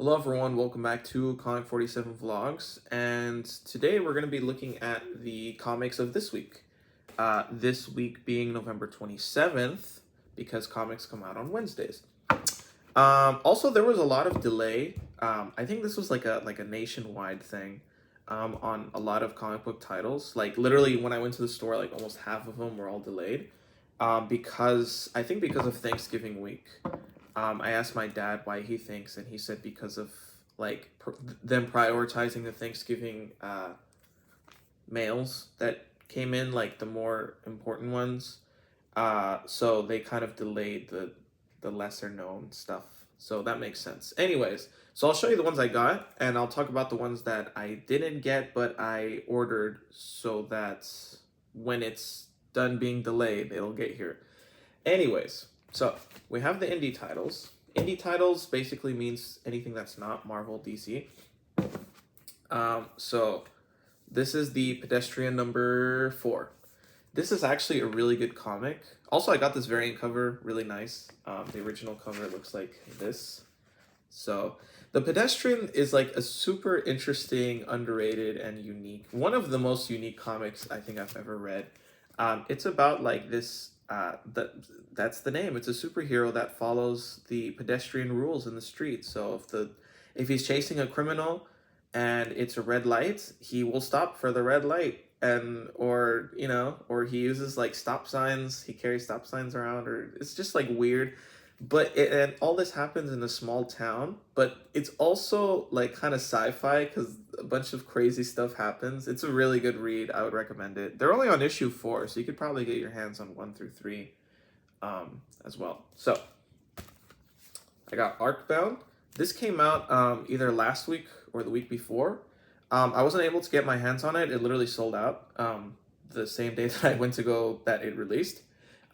Hello everyone, welcome back to Comic 47 Vlogs, and today we're going to be looking at the comics of this week. This week being November 27th, because comics come out on Wednesdays. Also, there was a lot of delay. I think this was like a nationwide thing on a lot of comic book titles. Like literally, when I went to the store, like almost half of them were all delayed. Because I think because of Thanksgiving week. I asked my dad why he thinks, and he said because of like them prioritizing the Thanksgiving mails that came in, like the more important ones. So they kind of delayed the lesser known stuff. So that makes sense. Anyways, so I'll show you the ones I got, and I'll talk about the ones that I didn't get but I ordered, so that when it's done being delayed, it'll get here. Anyways, so we have the indie titles. Indie titles basically means anything that's not Marvel, DC. So this is the Pedestrian number 4. This is actually a really good comic. Also, I got this variant cover, really nice. The original cover looks like this. So the Pedestrian is like a super interesting, underrated, and unique. One of the most unique comics I think I've ever read. It's about like this. That's the name. It's a superhero that follows the pedestrian rules in the street. So if he's chasing a criminal, and it's a red light, he will stop for the red light, and or he uses like stop signs. He carries stop signs around, or it's just like weird. And all this happens in a small town, but it's also like kind of sci-fi because a bunch of crazy stuff happens. It's a really good read. I would recommend it. They're only on issue 4, so you could probably get your hands on 1 through 3 as well. So I got Arcbound. This came out either last week or the week before. I wasn't able to get my hands on it. It literally sold out the same day that I went to go that it released.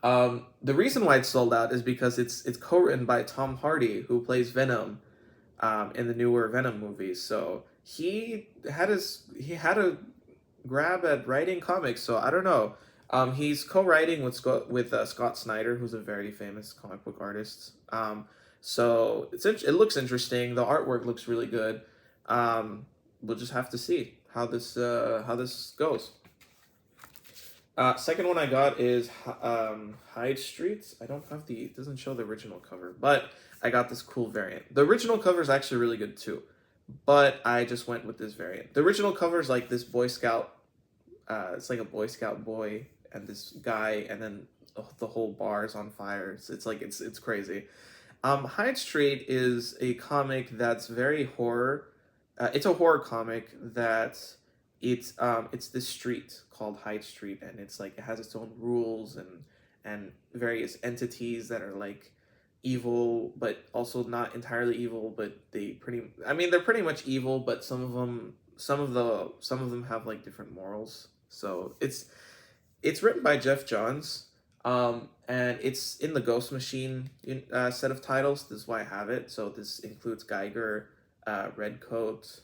The reason why it's sold out is because it's co-written by Tom Hardy, who plays Venom in the newer Venom movies. So he had a grab at writing comics. So I don't know. He's co-writing with Scott Snyder, who's a very famous comic book artist. So it looks interesting. The artwork looks really good. We'll just have to see how this goes. Second one I got is Hyde Street. I don't have it doesn't show the original cover, but I got this cool variant. The original cover is actually really good too, but I just went with this variant. The original cover is like this Boy Scout. It's like a Boy Scout boy and this guy, and then the whole bar is on fire. It's crazy. Hyde Street is a comic that's very horror. It's a horror comic that it's this street called Hyde Street, and it's like it has its own rules and various entities that are like evil, but also not entirely evil. But they're pretty much evil, but some of them have like different morals. So it's written by Jeff Johns, and it's in the Ghost Machine set of titles. This is why I have it. So this includes Geiger, Redcoat.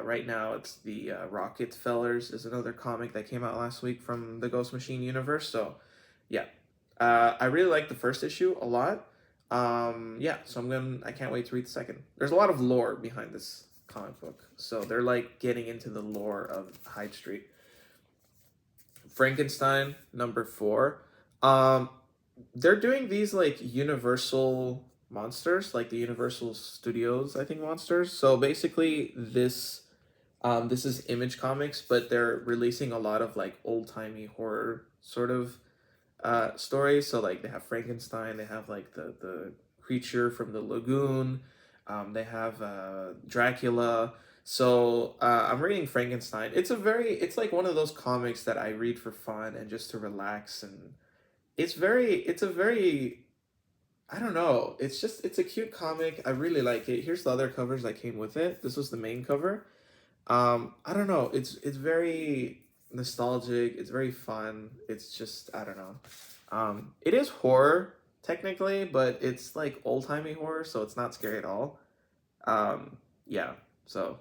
Right now, it's the Rocket Fellers is another comic that came out last week from the Ghost Machine universe. So, yeah, I really like the first issue a lot. Yeah, so I can't wait to read the second. There's a lot of lore behind this comic book, so they're like getting into the lore of Hyde Street. Frankenstein number 4. Um, they're doing these like Universal monsters, like the Universal Studios, I think, monsters. So basically, this is Image Comics, but they're releasing a lot of like old timey horror sort of stories. So like they have Frankenstein, they have like the creature from the lagoon, they have Dracula. So I'm reading Frankenstein. It's like one of those comics that I read for fun and just to relax, and it's a very, I don't know. It's a cute comic. I really like it. Here's the other covers that came with it. This was the main cover. I don't know. It's very nostalgic. It's very fun. It's just, I don't know. It is horror technically, but it's like old timey horror, so it's not scary at all. Yeah. So,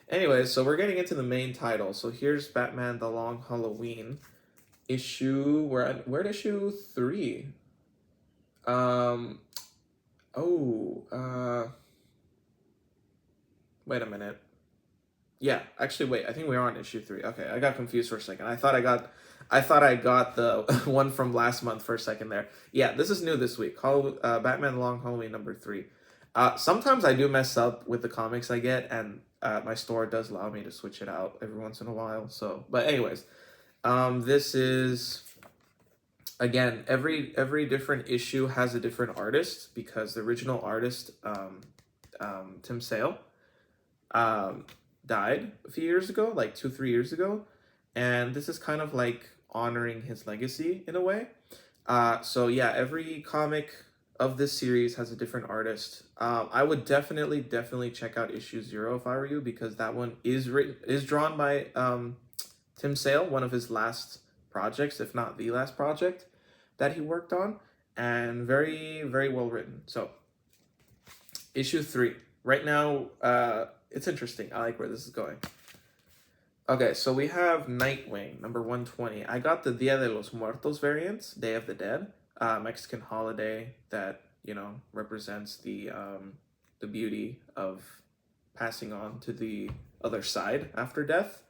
anyways, so we're getting into the main title. So here's Batman: The Long Halloween issue. We're at issue 3. Um, Oh, wait a minute. Yeah, actually, wait. I think we are on issue 3. Okay, I got confused for a second. I thought I got the one from last month for a second there. Yeah, this is new this week. Batman Long Halloween number 3. Sometimes I do mess up with the comics I get, and my store does allow me to switch it out every once in a while. So, but anyways, this is again every different issue has a different artist because the original artist, Tim Sale, um, died a few years ago, like 2 3 years ago, and this is kind of like honoring his legacy in a way. So yeah, every comic of this series has a different artist. I would definitely check out issue 0 if I were you, because that one is drawn by Tim Sale, one of his last projects, if not the last project that he worked on, and very well written. So issue 3 right now, it's interesting. I like where this is going. Okay, so we have Nightwing, number 120. I got the Dia de los Muertos variant, Day of the Dead, Mexican holiday that, represents the beauty of passing on to the other side after death.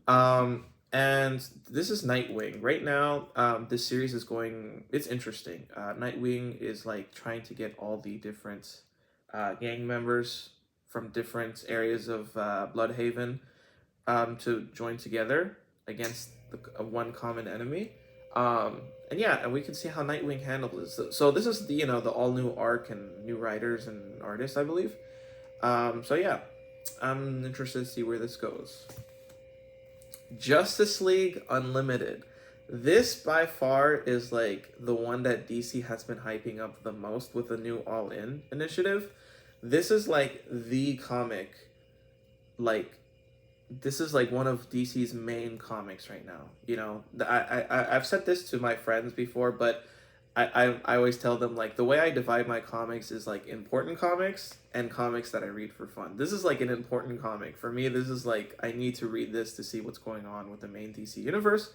And this is Nightwing. Right now, this series is going, it's interesting. Nightwing is like trying to get all the different gang members from different areas of Bloodhaven to join together against one common enemy. And yeah, and we can see how Nightwing handles this. So this is the all new arc and new writers and artists, I believe. So yeah, I'm interested to see where this goes. Justice League Unlimited. This by far is like the one that DC has been hyping up the most with the new All In initiative. This is like the comic, like this is like one of DC's main comics right now. I've said this to my friends before, but I always tell them, like, the way I divide my comics is like important comics and comics that I read for fun. This is like an important comic for me. This is like, I need to read this to see what's going on with the main DC universe.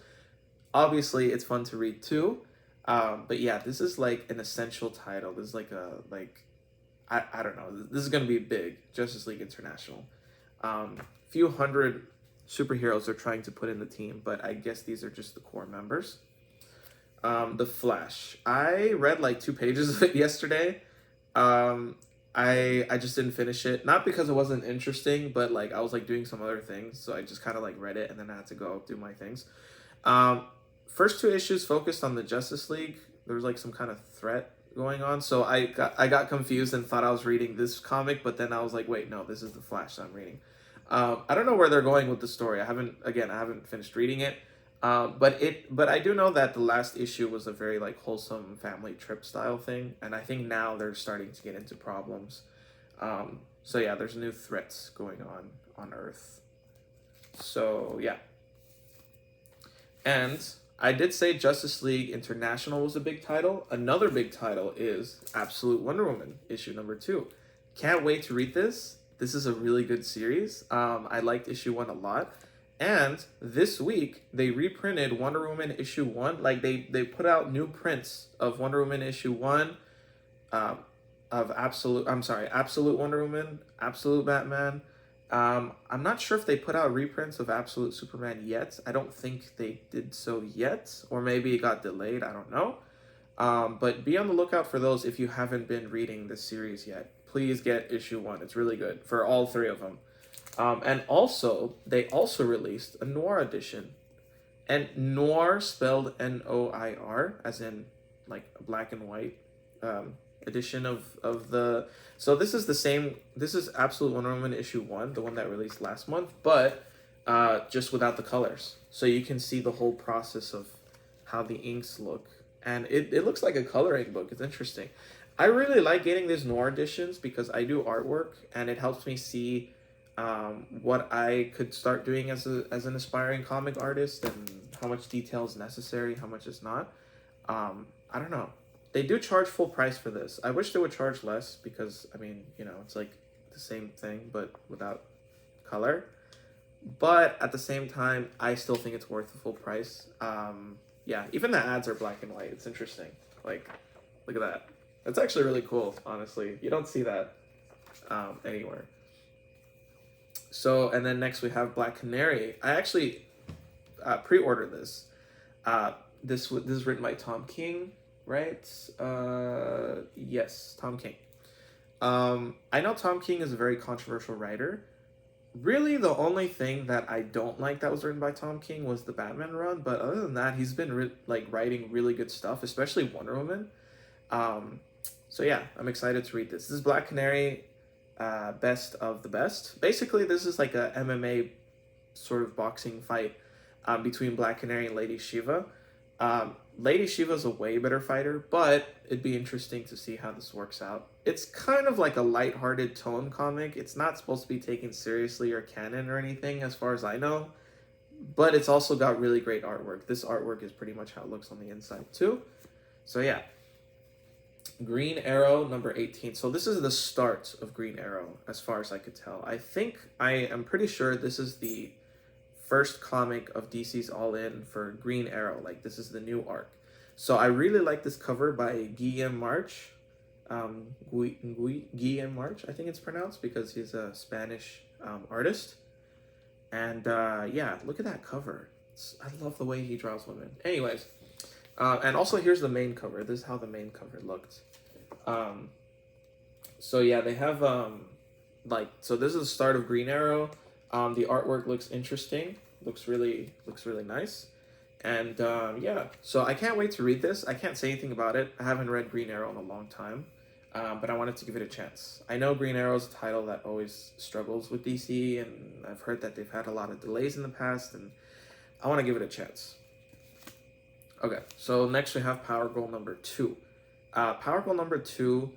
Obviously it's fun to read too, but yeah, this is like an essential title. This is like I don't know, this is gonna be big. Justice League International. Few hundred superheroes are trying to put in the team, but I guess these are just the core members. The Flash. I read like 2 pages of it yesterday. I just didn't finish it, not because it wasn't interesting, but like I was like doing some other things, so I just kind of like read it and then I had to go do my things. Um, First 2 issues focused on the Justice League. There was like some kind of threat going on, so I got confused and thought I was reading this comic, but then I was like, wait, no, this is the Flash that I'm reading. I don't know where they're going with the story. I haven't finished reading it. But I do know that the last issue was a very like wholesome family trip style thing, and I think now they're starting to get into problems. So yeah, there's new threats going on Earth. So yeah, and I did say Justice League International was a big title. Another big title is Absolute Wonder Woman issue number 2. Can't wait to read this. This is a really good series. I liked issue 1 a lot. And this week they reprinted Wonder Woman issue 1. Like they put out new prints of Wonder Woman issue 1, of Absolute Wonder Woman, Absolute Batman. I'm not sure if they put out reprints of Absolute Superman yet. I don't think they did so yet, or maybe it got delayed. I don't know. But be on the lookout for those if you haven't been reading this series yet. Please get issue 1. It's really good for all 3 of them. And also, they also released a Noir edition. And Noir spelled Noir, as in like a black and white edition of the. So this is the same. This is Absolute Wonder Woman issue 1, the one that released last month, but just without the colors. So you can see the whole process of how the inks look. And it looks like a coloring book. It's interesting. I really like getting these Noir editions because I do artwork and it helps me see what I could start doing as an aspiring comic artist and how much detail is necessary, how much is not. I don't know. They do charge full price for this. I wish they would charge less because, I mean, it's like the same thing but without color. But at the same time, I still think it's worth the full price. Yeah, even the ads are black and white. It's interesting. Like, look at that. That's actually really cool, honestly. You don't see that anywhere. So, and then next we have Black Canary. I actually pre-ordered this. This is written by Tom King, right? Yes, Tom King. I know Tom King is a very controversial writer. Really, the only thing that I don't like that was written by Tom King was the Batman run. But other than that, he's been like writing really good stuff, especially Wonder Woman. Um, so yeah, I'm excited to read this. This is Black Canary, best of the best. Basically, this is like a MMA sort of boxing fight between Black Canary and Lady Shiva. Lady Shiva's a way better fighter, but it'd be interesting to see how this works out. It's kind of like a lighthearted tone comic. It's not supposed to be taken seriously or canon or anything, as far as I know. But it's also got really great artwork. This artwork is pretty much how it looks on the inside, too. So, yeah. Green Arrow, number 18. So, this is the start of Green Arrow, as far as I could tell. I am pretty sure this is the first comic of DC's All In for Green Arrow. Like, this is the new arc. So I really like this cover by Guillaume March. Guillaume March, I think it's pronounced, because he's a Spanish artist. And yeah, look at that cover. I love the way he draws women. Anyways, and also here's the main cover. This is how the main cover looked. So yeah, they have so this is the start of Green Arrow. The artwork looks interesting. Looks really nice. And yeah, so I can't wait to read this. I can't say anything about it. I haven't read Green Arrow in a long time, but I wanted to give it a chance. I know Green Arrow is a title that always struggles with DC, and I've heard that they've had a lot of delays in the past, and I want to give it a chance. Okay, so next we have Power Girl number 2. Power Girl number 2,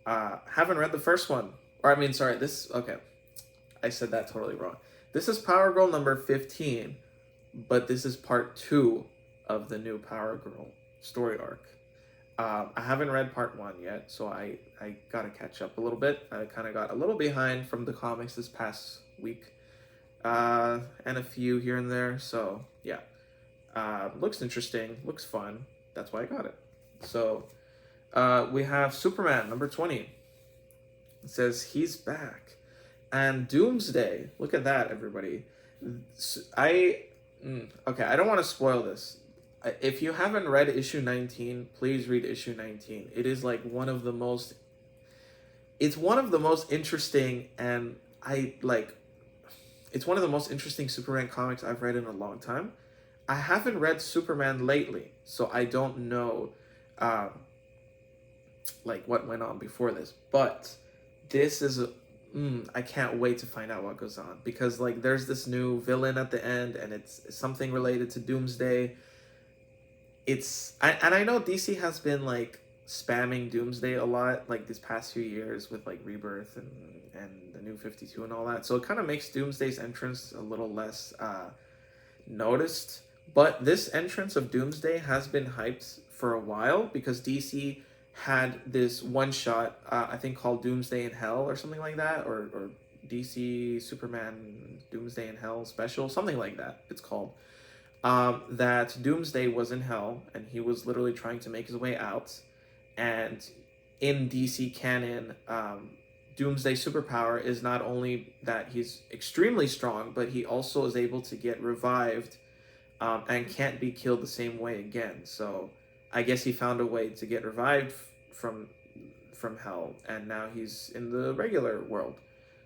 haven't read the first one. Or I mean, sorry, okay. I said that totally wrong. This is Power Girl number 15, but this is part 2 of the new Power Girl story arc. I haven't read part 1 yet, so I gotta catch up a little bit. I kind of got a little behind from the comics this past week, and a few here and there, so yeah. Looks interesting, looks fun, that's why I got it. So, we have Superman, number 20. It says, he's back. And Doomsday, look at that, everybody. Okay, I don't want to spoil this. If you haven't read issue 19, please read issue 19. It is like one of the most interesting, and it's one of the most interesting Superman comics I've read in a long time. I haven't read Superman lately, so I don't know what went on before this, but this is I can't wait to find out what goes on, because there's this new villain at the end, and it's something related to Doomsday. I know DC has been spamming Doomsday a lot these past few years with Rebirth and the New 52 and all that, so it kind of makes Doomsday's entrance a little less noticed. But this entrance of Doomsday has been hyped for a while, because DC had this one shot, I think called Doomsday in Hell or something like that, or DC Superman Doomsday in Hell special, something like that it's called. That Doomsday was in hell, and he was literally trying to make his way out. And in DC canon, Doomsday's superpower is not only that he's extremely strong, but he also is able to get revived and can't be killed the same way again. So I guess he found a way to get revived from hell, and now he's in the regular world.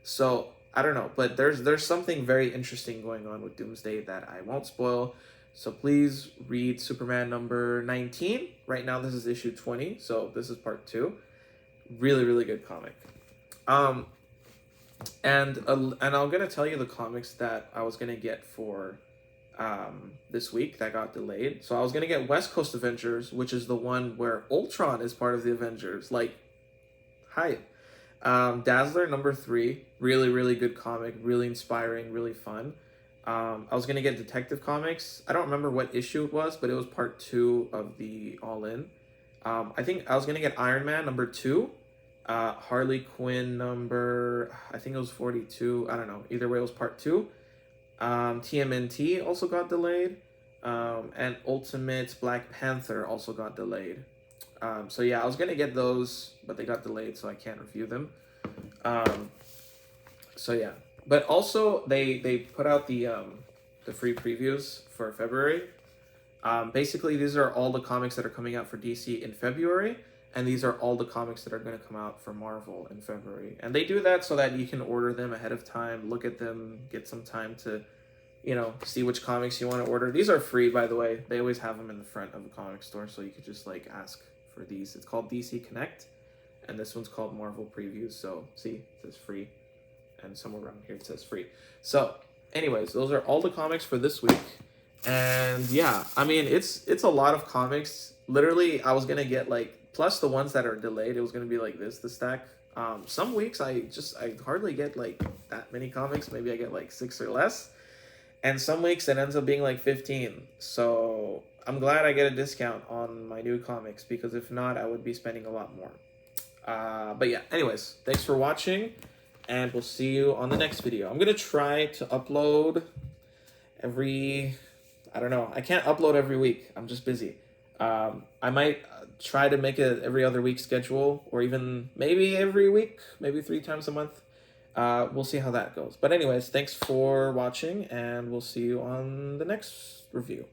So I don't know, but there's something very interesting going on with Doomsday that I won't spoil. So please read Superman number 19. Right now this is issue 20, so this is part 2. Really good comic. And I'm gonna tell you the comics that I was gonna get for this week that got delayed. So I was gonna get West Coast Avengers, which is the one where Ultron is part of the Avengers. Hi. Dazzler number 3, really good comic, really inspiring, really fun. I was gonna get Detective Comics. I don't remember what issue it was, but it was part 2 of the All In. I think I was gonna get Iron Man number 2, Harley Quinn number, I think it was 42. I don't know. Either way, it was part 2. TMNT also got delayed, and Ultimate Black Panther also got delayed. So yeah, I was gonna get those, but they got delayed, so I can't review them. So yeah, but also they put out the free previews for February. Basically, these are all the comics that are coming out for DC in February, and these are all the comics that are going to come out for Marvel in February. And they do that so that you can order them ahead of time, look at them, get some time to, see which comics you want to order. These are free, by the way. They always have them in the front of the comic store, so you could just like ask for these. It's called DC Connect, and this one's called Marvel Previews. So see, it says free, and somewhere around here it says free. So, anyways, those are all the comics for this week. And yeah, I mean, it's a lot of comics. Literally, I was gonna get like, plus the ones that are delayed, it was gonna be like this, the stack. Some weeks I hardly get like that many comics. Maybe I get like 6 or less, and some weeks it ends up being like 15. So I'm glad I get a discount on my new comics, because if not, I would be spending a lot more. But yeah, anyways, thanks for watching, and we'll see you on the next video. I'm gonna try to upload I don't know. I can't upload every week. I'm just busy. I might try to make a every other week schedule, or even maybe every week, maybe 3 times a month. We'll see how that goes. But anyways, thanks for watching, and we'll see you on the next review.